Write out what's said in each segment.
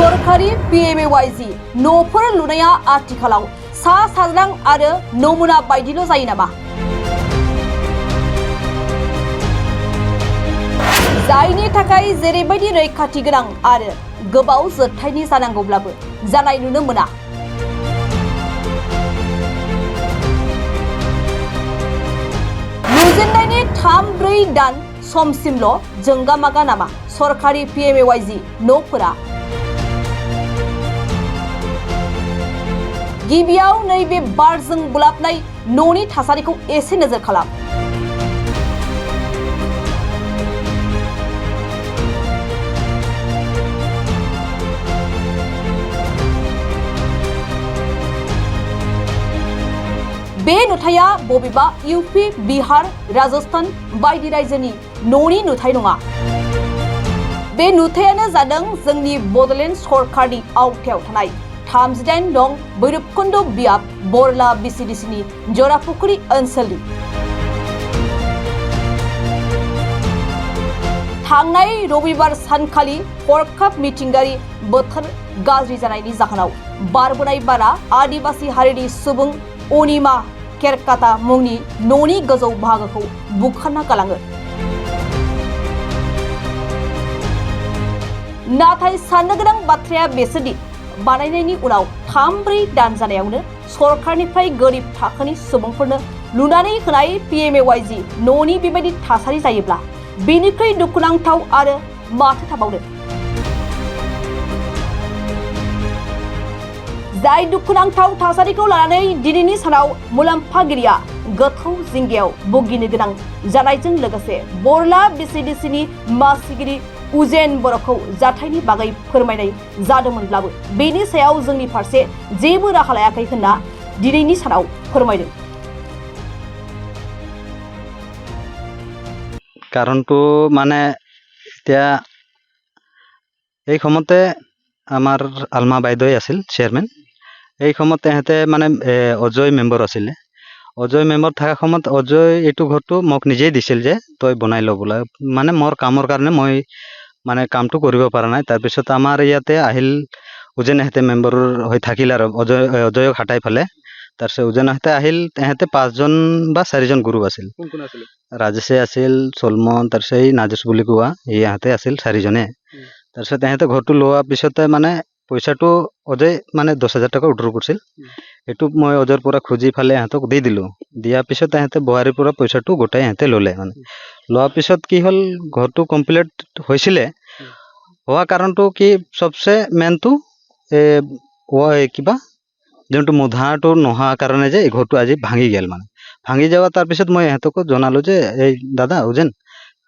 सरकारि PMAYG न'फोर लुनाया आथिखालाव सा साज्रां आरो नमुना बायदिल' जायो नामा? जायनि थाखाय जेरैबायदि रैखाथि गोनां आरो गोबाव जोरथायनि जानांगौब्लाबो जानाय नुनो मोना। लुजेननायनि 3-4 दान समसिमल' जोंगा मागा नामा सरकारि PMAYG न'फोरा? गिबियाव नैबे बारजों बुलाबनाय न'नि थासारिखौ एसे नोजोर खालाम। बे नुथाया बबेबा UP, बिहार, राजस्थान बायदि रायजोनि न'नि नुथाय नङा। बे नुथायानो जादों जोंनि बड'लेण्ड सरकारनि आवथायाव थानाय 38 नं भैरबकुंड बियाब बरला BCDCनि जरापुखुरी ओनसोलनि। थांनाय रबिबार सानखालि हरखाब मिथिंगायारि बोथोर गाज्रि जानायनि जाहोनाव बारबोनाय बारा आदिबासी हारिनि सुबुं अनिमा केरकाता मुंनि न'नि गोजौ बाहागोखौ बुखारना गालाङो। नाथाय साननो गोनां बाथ्राया बेसोदि बानायनायनि उनाव 3-4 दान जानायावनो सरकारनिफ्राय गोरिब थाखोनि सुबुंफोरनो लुनानै होनाय PMAYG न'नि बेबायदि थासारि जायोब्ला बेनिख्रुइ दुखुनांथाव आरो माथो थाबावनो। जाय दुखुनांथाव थासारिखौ लानानै दिनैनि सानाव मुलाम्फागिरिया गोथौ जिंगायाव भुगिनो गोनां जानायजों लोगोसे बरला BCDCनि मासिगिरि उजेन बर'खौ जाथायनि बागै फोरमायनाय जादोंमोनब्लाबो बेनि सायाव जोंनि फारसे जेबो राहा लायाखै होनना दिनैनि सानाव फोरमायदों। কাৰণটো মানে এতিয়া এই সময়তে আমাৰ আলমা বাইদেউ আছিল চেয়াৰমেন। এই সময়ত তেহেঁতে মানে অজয় মেম্বৰ আছিলে। অজয় মেম্বৰ থকা সময়ত অজয় এইটো ঘৰটো মোক নিজেই দিছিল যে তই বনাই ল বোলা। মানে মোৰ কামৰ কাৰণে মই মানে কামটো কৰিব পৰা নাই। তাৰপিছত আমাৰ ইয়াতে আহিল উজেনহেঁতে মেম্বৰ হৈ থাকিল আৰু অজয়ক হাঁটাই ফালে। তাৰপিছত উজেনহেঁতে আহিল, তেহেঁতে 5জন বা 4জন গুৰু আছিল। ৰাজেশে আছিল, চলমন, তাৰপিছত এই নাজেশ বুলি কোৱা ইহঁতে আছিল 4জনে। তাৰপিছত তেহেঁতে ঘৰটো লোৱাৰ পিছতে মানে পইচাটো অজয় মানে 10,000 টকা উইড্ৰ কৰিছিল। এইটো মই অজয়ৰ পৰা খুজি ফালে ইহঁতক দি দিলোঁ। দিয়াৰ পিছত তেহেঁতে বোৱাৰীৰ পৰা পইচাটো গোটাই ইহঁতে ল'লে। মানে লোৱাৰ পিছত কি হ'ল, ঘৰটো কমপ্লিট হৈছিলে। হোৱা কাৰণটো কি, চবচে মেইনটো কিবা যোনটো মুধাটো নোহোৱা কাৰণে যে এই ঘৰটো আজি ভাঙি গ'ল। মানে ভাঙি যাওয়া তাৰপিছত মই ইহঁতকো জনালোঁ যে এই দাদা উজেন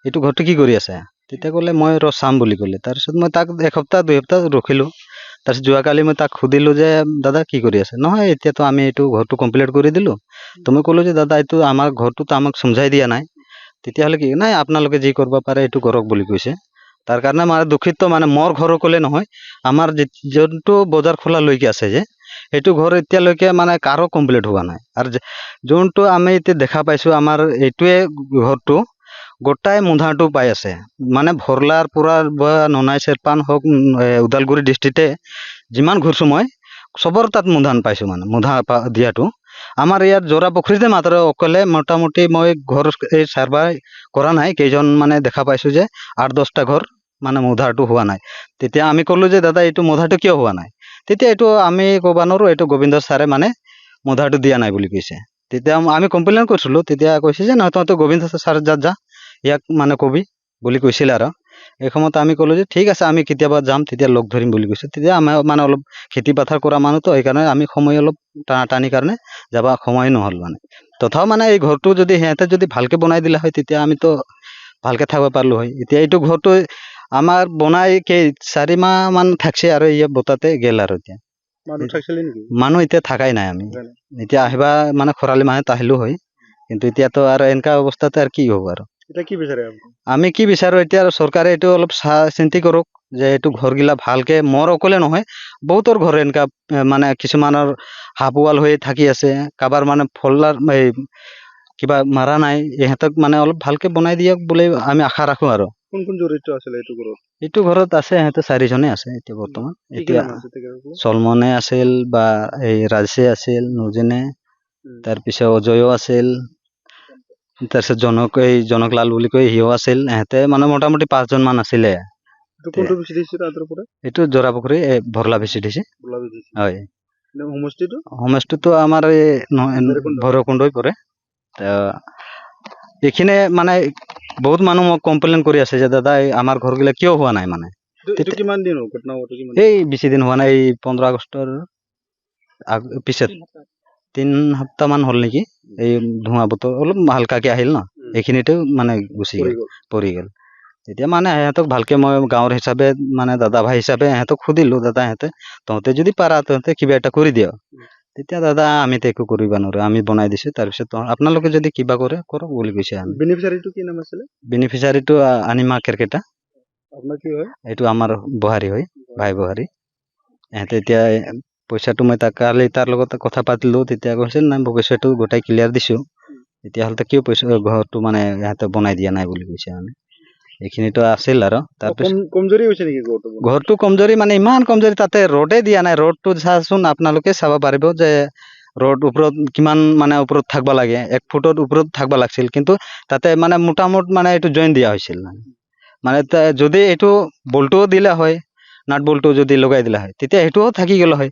এইটো ঘৰটো কি কৰি আছে? তেতিয়া ক'লে মই চাম বুলি ক'লে। তাৰপিছত মই তাক 1 সপ্তাহ 2 সপ্তাহ ৰখিলোঁ। তাৰপিছত যোৱাকালি মই তাক সুধিলোঁ যে দাদা কি কৰি আছে? নহয় এতিয়াতো আমি এইটো ঘৰটো কমপ্লিট কৰি দিলোঁ। তুমি ক'লো যে দাদা এইটো আমাৰ ঘৰটোতো আমাক সমঝাই দিয়া নাই। তেতিয়াহ'লে কি নাই আপোনালোকে যি কৰিব পাৰে এইটো কৰক বুলি কৈছে। তাৰ কাৰণে মানে দুখিত, মানে মোৰ ঘৰ ক'লে নহয়, আমাৰ যোনটো বজাৰ খোলালৈকে আছে যে এইটো ঘৰ এতিয়ালৈকে মানে কাৰো কমপ্লিট হোৱা নাই। আৰু যোনটো আমি এতিয়া দেখা পাইছোঁ আমাৰ এইটোৱে ঘৰটো গোটাই মুধাটো পাই আছে। মানে ভৰলাৰ পৰা বা ননাই চেৰপান হওক ওদালগুৰি ডিষ্ট্ৰিক্টে যিমান ঘূৰছোঁ মই চবৰ তাত মুধান পাইছোঁ। মানে মুধা দিয়াটো আমাৰ ইয়াত জোৰা পুখুৰীতে মাত্ৰ অকলে মোটামুটি মই ঘৰ এই চাৰ্ভাই কৰা নাই, কেইজন মানে দেখা পাইছোঁ যে 8-10টা ঘৰ মানে মুধাটো হোৱা নাই। তেতিয়া আমি ক'লোঁ যে দাদা এইটো মুধাটো কিয় হোৱা নাই? তেতিয়া এইটো আমি ক'ব নোৱাৰোঁ, এইটো গোবিন্দ ছাৰে মানে মুধাটো দিয়া নাই বুলি কৈছে। তেতিয়া আমি কমপ্লেইন কৰিছিলোঁ। তেতিয়া কৈছে যে নহয় তহঁতে গোবিন্দ ছাৰ যা ইয়াক মানে কবি বুলি কৈছিলে। আৰু এই সময়ত আমি ক'লোঁ যে ঠিক আছে আমি কেতিয়াবা যাম, তেতিয়া লগ ধৰিম বুলি কৈছোঁ। তেতিয়া আমাৰ মানে অলপ খেতি পথাৰ কৰা মানুহতো সেইকাৰণে আমি সময় অলপ টানি কাৰণে যাব সময় নহ'ল। মানে তথাও মানে এই ঘৰটো যদি সিহঁতে যদি ভালকে বনাই দিলা হয় তেতিয়া আমিতো ভালকে থাকিব পাৰিলোঁ হয়। এতিয়া এইটো ঘৰটো আমাৰ বনাই 4 মাহ মান থাকছে আৰু ইয়াত বতাতে গেল। আৰু এতিয়া মানুহ এতিয়া থাকাই নাই। আমি এতিয়া আহিবা মানে খৰালি মাহত আহিলো হয়, কিন্তু এতিয়াতো আৰু এনেকা অৱস্থাতে আৰু কি হ'ব। আৰু আমি কি বিচাৰোঁ এতিয়া চৰকাৰে এইটো অলপ চিন্তি কৰক যে এইটো ঘৰগিলা ভালকে, মোৰ অকলে নহয় বহুতৰ ঘৰ এনেকা মানে কিছুমানৰ হাফ ৱাল হৈ থাকি আছে, কাৰোবাৰ মানে ফল্লাৰ কিবা মাৰা নাই, ইহঁতক মানে অলপ ভালকে বনাই দিয়ক বুলি আমি আশা ৰাখোঁ। আৰু কোন কোন জড়িত আছিলে এইটো ঘৰত? এইটো ঘৰত আছে সিহঁতে 4জনে আছে এতিয়া বৰ্তমান। কি কি এতিয়া নাম আছে তেখেতসকলৰ? চলমনে আছিল বা এই ৰাজে আছিল, নুজেনে, তাৰপিছত অজয়ো আছিল, তাৰপিছত জনকলাল বুলি কয় সিও আছিল। ইহঁতে মানে মোটামুটি 5জন মান আছিলে। এইটো কোনটো বেছি দিছে তাৰ পৰা? এইটো জোৰাপুখুৰী ভৰলা বেছি দিছে। বোলা বুজিছে। হয়, সমষ্টিটো হোমষ্টেটো আমাৰ এই ভৈৰৱকুণ্ডই পৰে। এইখিনি মানে বহুত মানুহ মোক কমপ্লেইন কৰি আছে যে দাদা এই আমাৰ ঘৰবিলাক কিয় হোৱা নাই মানে। এইটো কিমান দিন হ'ল ঘটনা হোৱাটো? কিমান এই বেছি দিন হোৱা নাই, এই 15 আগষ্টৰ পিছত 3 সপ্তাহ মান হ'ল নেকি। এই ধোঁৱা বতৰ অলপ হালকাকে আহিল ন, এইখিনিতে মানে গুচি গ'ল, পৰি গ'ল। তেতিয়া মানে সিহঁতক ভালকে মই গাঁৱৰ হিচাপে মানে দাদা ভাই হিচাপে সিহঁতক সুধিলো, দাদা তহঁতে যদি পাৰা তহঁতে কিবা এটা কৰি দিয়। তেতিয়া দাদা আমিতো একো কৰিব নোৱাৰো, আমি বনাই দিছো, তাৰপিছত আপোনালোকে যদি কিবা কৰে কৰক বুলি কৈছে। বেনিফিচিয়াৰীটো কি নাম আছিলে? বেনিফিচিয়াৰীটো আনিমা কেৰকেটা। আপোনাৰ কি হয়? এইটো আমাৰ বুহাৰী হয়, ভাই বুহাৰী। ইহঁতে এতিয়া পইচাটো মই কালি তাৰ লগত কথা পাতিলো, তেতিয়া কৈছিল নাই পইচাটো গোটাই ক্লিয়াৰ দিছো, তেতিয়াহ'লে কিয় পইচা ঘৰটো মানে ইহঁতে বনাই দিয়া নাই বুলি কৈছে। মানে এইখিনিতো আছিল আৰু তাৰপিছত কমজোৰি হৈছে নেকি ঘৰটো? ঘৰটো কমজোৰি মানে ইমান কমজোৰি, তাতে ৰ'ডে দিয়া নাই। ৰ'ডটো চাচোন আপোনালোকে চাব পাৰিব যে ৰ'ড ওপৰত কিমান মানে ওপৰত থাকিব লাগে, 1 ফুটত ওপৰত থাকিব লাগিছিল, কিন্তু তাতে মানে মোটামুট মানে এইটো জইন দিয়া হৈছিল। মানে যদি এইটো বল্টুও দিলে হয়, নাট বল্টু যদি লগাই দিলা হয়, তেতিয়া সেইটোও থাকি গ'ল হয়।